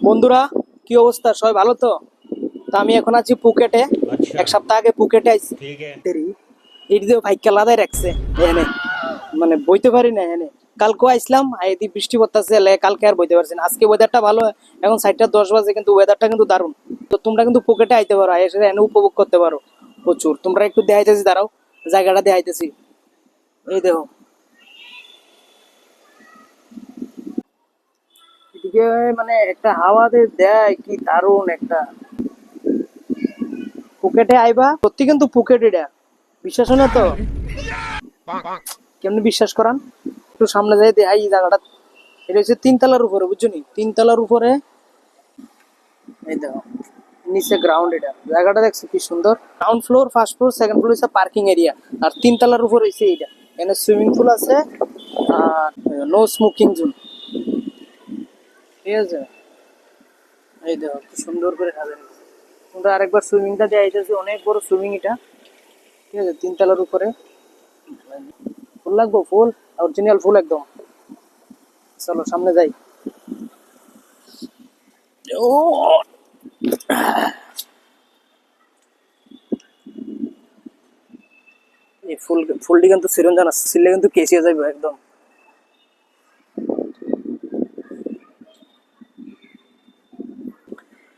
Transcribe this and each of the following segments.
বন্ধুরা, কি অবস্থা? সবাই ভালো তো? আমি এখন আছি পুকেটে। अच्छा। এক সপ্তাহ আগে পুকেটে আইছি। ठीक है। এই যে ভাইকা লাদাই রাখছে এনে, মানে বইতে পারি না এনে। কালকে আইসলাম, এদি বৃষ্টি পড়তেছে, কালকে আর বইতে পারছি না। আজকে ওয়েদারটা ভালো, এখন 7:10 বাজে, কিন্তু ওয়েদারটা কিন্তু দারুণ। তো তোমরা কিন্তু পুকেটে আইতে পারো, এসে এনে উপভোগ করতে পারো প্রচুর। তোমরা একটু দেখাইতেছি, দাঁড়াও, জায়গাটা দেখাইতেছি। এই দেখো, এদিকে মানে একটা হাওয়া দেয়, কি দারুণ একটা। পুকেটে আইবা, সত্যি কিন্তু পুকেট এটা, বিশ্বাস হয় না তো? কেমনি বিশ্বাস করান? একটু সামনে যাই দেখাই এই জায়গাটা। এটা হচ্ছে 3 তলার উপরে, বুঝছো নি? 3 তলার উপরে। এই দেখো, নিচে গ্রাউন্ড। এটা জায়গাটা দেখছো কি সুন্দর। Ground floor, first floor, second floor হচ্ছে পার্কিং এরিয়া। আর 3 তলার উপর হচ্ছে এইটা। এখানে সুইমিং পুল আছে, আর নো স্মোকিং জোন। ঠিক আছে, এই দেখো কি সুন্দর করে সাজানো। তোমরা আরেকবার সুইমিংটা দিয়ে আইতেছি, অনেক বড় সুইমিং এটা। ঠিক আছে, 3 তলার উপরে। ফুল লাগবো, ফুল অরিজিনাল ফুল একদম। চলো সামনে যাই। ও, এই ফুলটি কিন্তু চিরঞ্জন আছে, ছিলে কিন্তু কেচিয়ে যাইব একদম।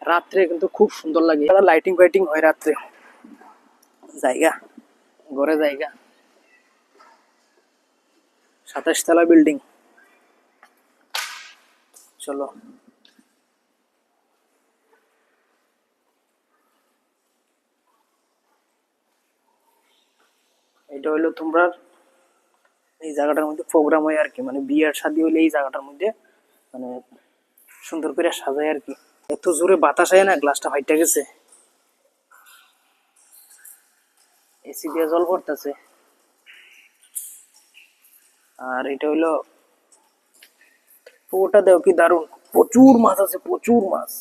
রাত্রে কিন্তু খুব সুন্দর লাগে, লাইটিং ফাইটিং হয় রাত্রে। জায়গা, ঘরে জায়গা, 27 তলা বিল্ডিং। চলো, এটা হইলো তোমরা, এই জায়গাটার মধ্যে প্রোগ্রাম হয় আর কি, মানে বিয়ের শাদী হইলে এই জায়গাটার মধ্যে মানে সুন্দর করে সাজায় আর কি। এত জোরে বাতাস হয় না, গ্লাসটা ফাইটা গেছে। এসি দিয়ে জল পড়তেছে। আর এটা হইলো ওটা, দেও কি দারুণ, প্রচুর মাছ আছে, প্রচুর মাছ।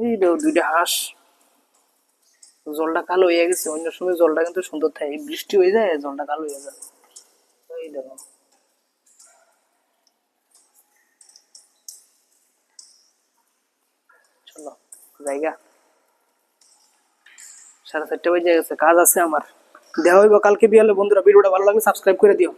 এই দেও দুইটা হাঁস। জলটা কালো হয়ে গেছে, অন্য সময় জলটা কিন্তু সুন্দর থাকে, বৃষ্টি হয়ে যায় জলটা কালো হয়ে যায়। এই দেখো, চলো জায়গা। 4:30 বাজে গেছে, কাজ আছে আমার। দেখা হইব কালকে বিয়ালে। বন্ধুরা, ভিডিওটা ভালো লাগলে সাবস্ক্রাইব করে দিও।